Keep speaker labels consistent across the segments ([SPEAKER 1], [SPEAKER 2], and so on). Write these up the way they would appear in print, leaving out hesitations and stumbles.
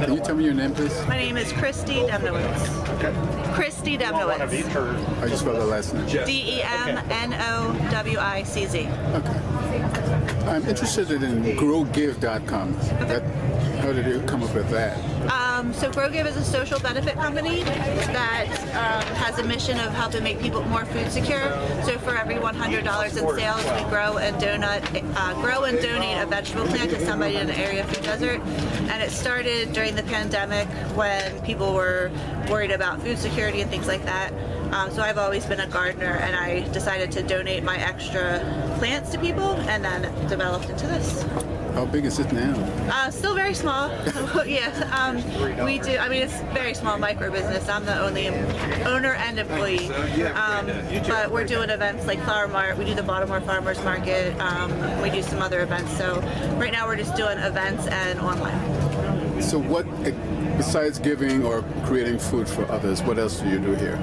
[SPEAKER 1] Can you tell me your name, please?
[SPEAKER 2] My name is Christy Demnowitz.
[SPEAKER 1] Okay.
[SPEAKER 2] Christy Demnowitz.
[SPEAKER 1] How do you spell the last name?
[SPEAKER 2] DEMNOWICZ.
[SPEAKER 1] Okay. I'm interested in growgive.com. How did you come up with that?
[SPEAKER 2] So GrowGive is a social benefit company that has a mission of helping make people more food secure. So for every $100 in sales, we grow and donate a vegetable plant to somebody in an area of food desert. And it started during the pandemic when people were worried about food security and things like that. So I've always been a gardener, and I decided to donate my extra plants to people, and then it developed into this.
[SPEAKER 1] How big is it now?
[SPEAKER 2] Still very small. Yes, we do. I mean, it's very small micro business. I'm the only owner and employee. But we're doing events like Flower Mart. We do the Baltimore Farmers Market. We do some other events. So right now we're just doing events and online.
[SPEAKER 1] So what, besides giving or creating food for others, what else do you do here?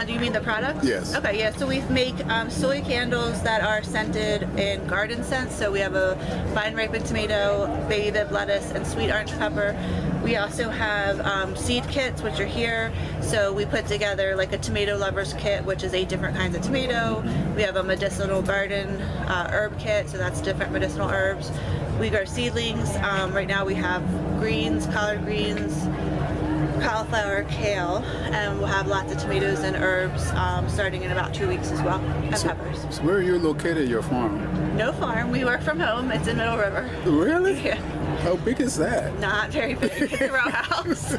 [SPEAKER 2] Do you mean the products?
[SPEAKER 1] Yes.
[SPEAKER 2] Okay, yeah, so we make soy candles that are scented in garden scents. So we have a vine ripened tomato, baby bib lettuce, and sweet orange pepper. We also have seed kits, which are here. So we put together like a tomato lover's kit, which is 8 different kinds of tomato. We have a medicinal garden herb kit, so that's different medicinal herbs. We grow seedlings. Right now we have greens, collard greens, cauliflower, kale, and we'll have lots of tomatoes and herbs starting in about 2 weeks as well, and peppers.
[SPEAKER 1] So where are you located, your farm?
[SPEAKER 2] No farm. We work from home. It's in Middle River.
[SPEAKER 1] Really?
[SPEAKER 2] Yeah.
[SPEAKER 1] How big is that?
[SPEAKER 2] Not very big. It's a row house.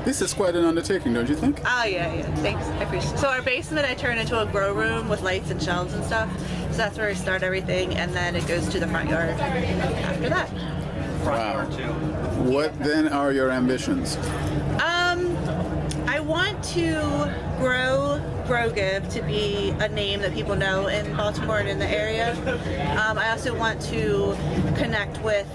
[SPEAKER 1] This is quite an undertaking, don't you think?
[SPEAKER 2] Oh, yeah. Thanks. I appreciate it. So our basement I turn into a grow room with lights and shelves and stuff. So that's where we start everything, and then it goes to the front yard after that.
[SPEAKER 1] Wow. What then are your ambitions?
[SPEAKER 2] I want to grow GrowGive to be a name that people know in Baltimore and in the area. I also want to connect with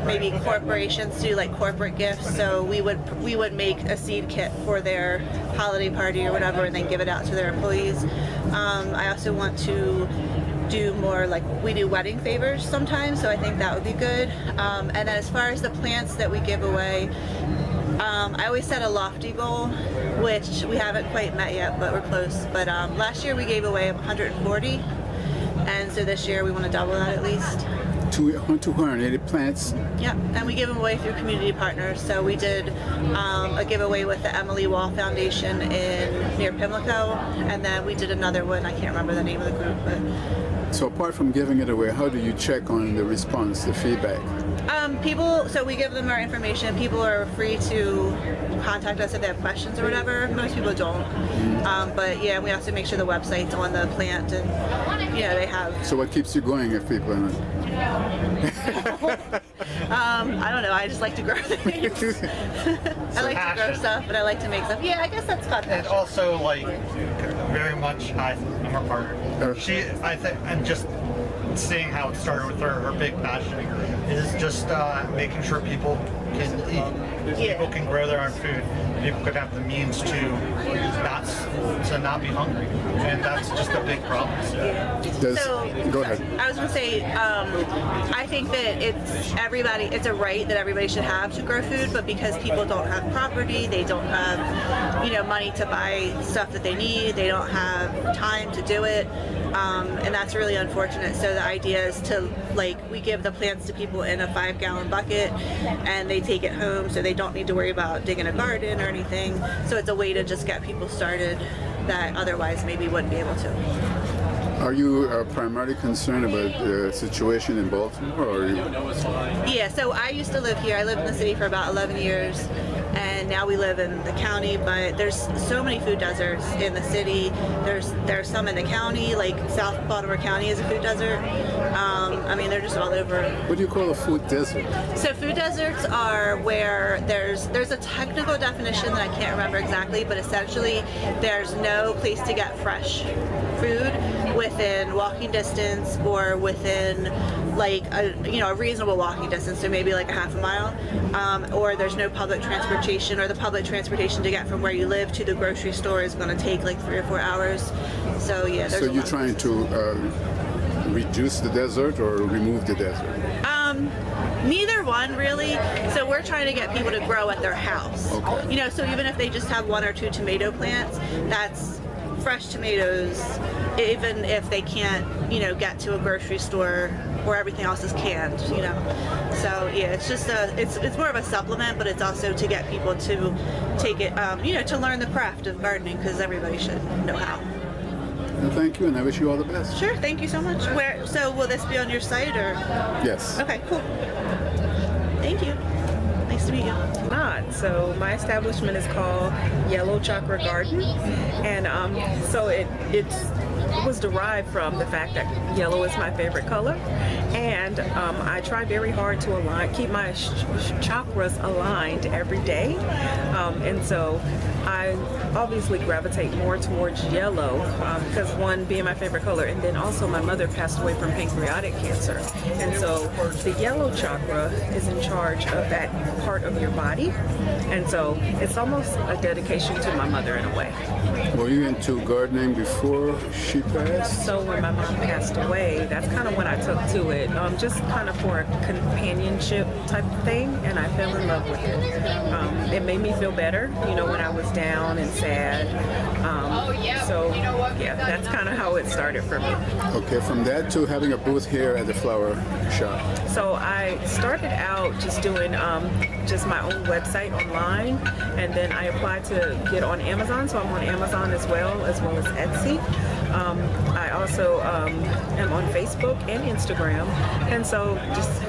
[SPEAKER 2] maybe corporations to do like corporate gifts. So we would make a seed kit for their holiday party or whatever, and then give it out to their employees. I also want to do more, like we do wedding favors sometimes, so I think that would be good. And then as far as the plants that we give away, I always set a lofty goal, which we haven't quite met yet, but we're close. But last year we gave away 140, and so this year we want to double that at least.
[SPEAKER 1] 280 plants?
[SPEAKER 2] Yep, and we give them away through community partners. So we did a giveaway with the Emily Wall Foundation near Pimlico, and then we did another one. I can't remember the name of the group, but.
[SPEAKER 1] So apart from giving it away, how do you check on the response, the feedback?
[SPEAKER 2] So we give them our information. People are free to contact us if they have questions or whatever. Most people don't. But yeah, we also make sure the website's on the plant, and they have.
[SPEAKER 1] So what keeps you going if people are not?
[SPEAKER 2] I don't know. I just like to grow things. I like to grow stuff, but I like to make stuff. Yeah, I guess that's fun.
[SPEAKER 3] And also, like, very much, I'm her partner. I'm just seeing how it started with her big passion is just making sure people can eat. People can grow their own food. People could have the means to not be hungry, and that's just a big problem.
[SPEAKER 1] Go ahead.
[SPEAKER 2] I was going to say, I think that it's a right that everybody should have to grow food, but because people don't have property, they don't have, money to buy stuff that they need, they don't have time to do it, and that's really unfortunate. So the idea is to, we give the plants to people in a 5-gallon bucket, and they take it home, so they don't need to worry about digging a garden or anything. So it's a way to just get people started that otherwise maybe wouldn't be able to.
[SPEAKER 1] Are you primarily concerned about the situation in Baltimore, or are you?
[SPEAKER 2] Yeah, so I used to live here. I lived in the city for about 11 years, and now we live in the county, but there's so many food deserts in the city. There's some in the county, like South Baltimore County is a food desert. They're just all over.
[SPEAKER 1] What do you call a food desert?
[SPEAKER 2] So food deserts are where there's a technical definition that I can't remember exactly, but essentially there's no place to get fresh food within walking distance or within a reasonable walking distance, so maybe like a half a mile, or there's no public transportation, or the public transportation to get from where you live to the grocery store is going to take like 3 or 4 hours. So yeah.
[SPEAKER 1] So you're trying to reduce the desert or remove the desert?
[SPEAKER 2] Neither one really. So we're trying to get people to grow at their house.
[SPEAKER 1] Okay.
[SPEAKER 2] You know, so even if they just have 1 or 2 tomato plants, that's fresh tomatoes. Even if they can't, you know, get to a grocery store where everything else is canned, you know. So yeah, it's just it's more of a supplement, but it's also to get people to take it, you know, to learn the craft of gardening, because everybody should know how.
[SPEAKER 1] Well, thank you, and I wish you all the best.
[SPEAKER 2] Sure, thank you so much. So will this be on your site or?
[SPEAKER 1] Yes.
[SPEAKER 2] Okay, cool. Thank you. Nice to meet you.
[SPEAKER 4] So my establishment is called Yellow Chakra Garden, and so it was derived from the fact that yellow is my favorite color, and I try very hard to keep my chakras aligned every day, and so I obviously gravitate more towards yellow because one being my favorite color, and then also my mother passed away from pancreatic cancer, and so the yellow chakra is in charge of that part of your body, and so it's almost a dedication to my mother in a way.
[SPEAKER 1] Were you into gardening before she passed?
[SPEAKER 4] So when my mom passed away, that's kind of when I took to it, just kind of for a companionship type of thing, and I fell in love with it. It made me feel better, you know, when I was down and sad. So yeah, that's kind of how it started for me.
[SPEAKER 1] Okay, from that to having a booth here at the flower shop.
[SPEAKER 4] So I started out just doing just my own website online, and then I applied to get on Amazon, so I'm on Amazon as well as Etsy. I also am on Facebook and Instagram, and so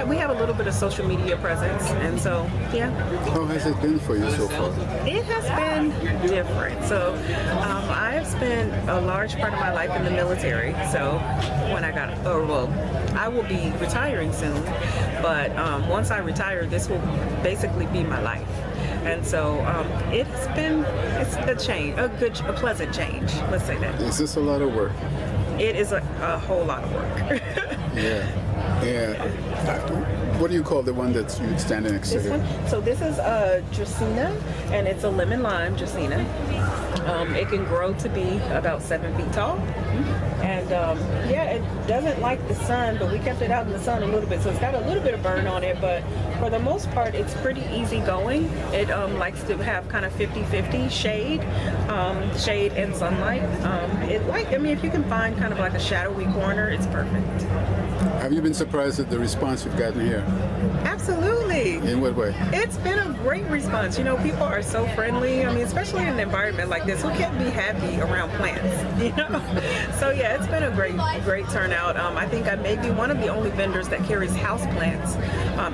[SPEAKER 4] we have a little bit of social media presence, and so yeah.
[SPEAKER 1] How has it been for you so far?
[SPEAKER 4] It has been different. So I have spent a large part of my life in the military. So when I will be retiring soon, but once I retire, this will basically be my life. And so it's a change, a pleasant change. Let's say that.
[SPEAKER 1] Is this a lot of work?
[SPEAKER 4] It is a whole lot of work.
[SPEAKER 1] Yeah. What do you call the one that you stand next to?
[SPEAKER 4] This one? So this is a Dracaena, and it's a lemon lime Dracaena. It can grow to be about 7 feet tall. And yeah, it doesn't like the sun, but we kept it out in the sun a little bit, so it's got a little bit of burn on it, but for the most part, it's pretty easy going. It likes to have kind of 50-50 shade and sunlight. If you can find kind of like a shadowy corner, it's perfect.
[SPEAKER 1] Have you been surprised at the response you've gotten here?
[SPEAKER 4] Absolutely.
[SPEAKER 1] In what way?
[SPEAKER 4] It's been a great response. You know, people are so friendly. I mean, especially in an environment like this, who can't be happy around plants, you know? So yeah, it's been a great turnout. I think I may be one of the only vendors that carries houseplants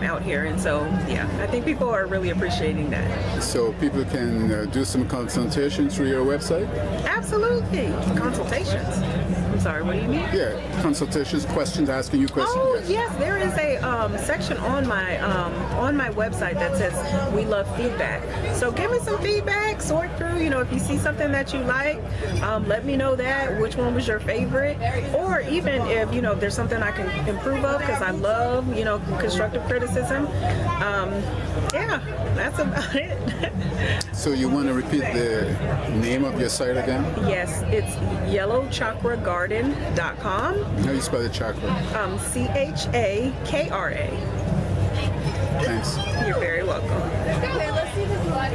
[SPEAKER 4] out here, and so yeah, I think people are really appreciating that.
[SPEAKER 1] So people can do some consultations through your website?
[SPEAKER 4] Absolutely. Consultations. I'm sorry, what do you mean?
[SPEAKER 1] Yeah, consultations, questions, asking you questions.
[SPEAKER 4] Oh yes, there is a section on my website that says we love feedback. So give me some feedback, sort through. You know, if you see something that you like, let me know that. Which one was your favorite? Or even if there's something I can improve of, because I love constructive criticism. Yeah, that's about it.
[SPEAKER 1] So you want to repeat the name of your site again?
[SPEAKER 4] Yes, it's yellowchakragarden.com.
[SPEAKER 1] How do you spell the chakra?
[SPEAKER 4] CHAKRA.
[SPEAKER 1] Thanks.
[SPEAKER 4] You're very welcome.
[SPEAKER 2] Okay, let's see this one.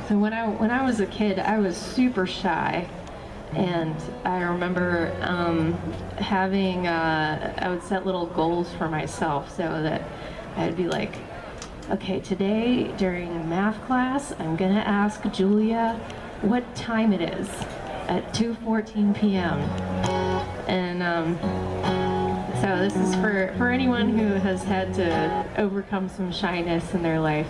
[SPEAKER 5] So when I was a kid, I was super shy, and I remember having I would set little goals for myself so that I'd be like, okay, today during math class, I'm gonna ask Julia what time it is at 2:14 p.m. And so this is for anyone who has had to overcome some shyness in their life.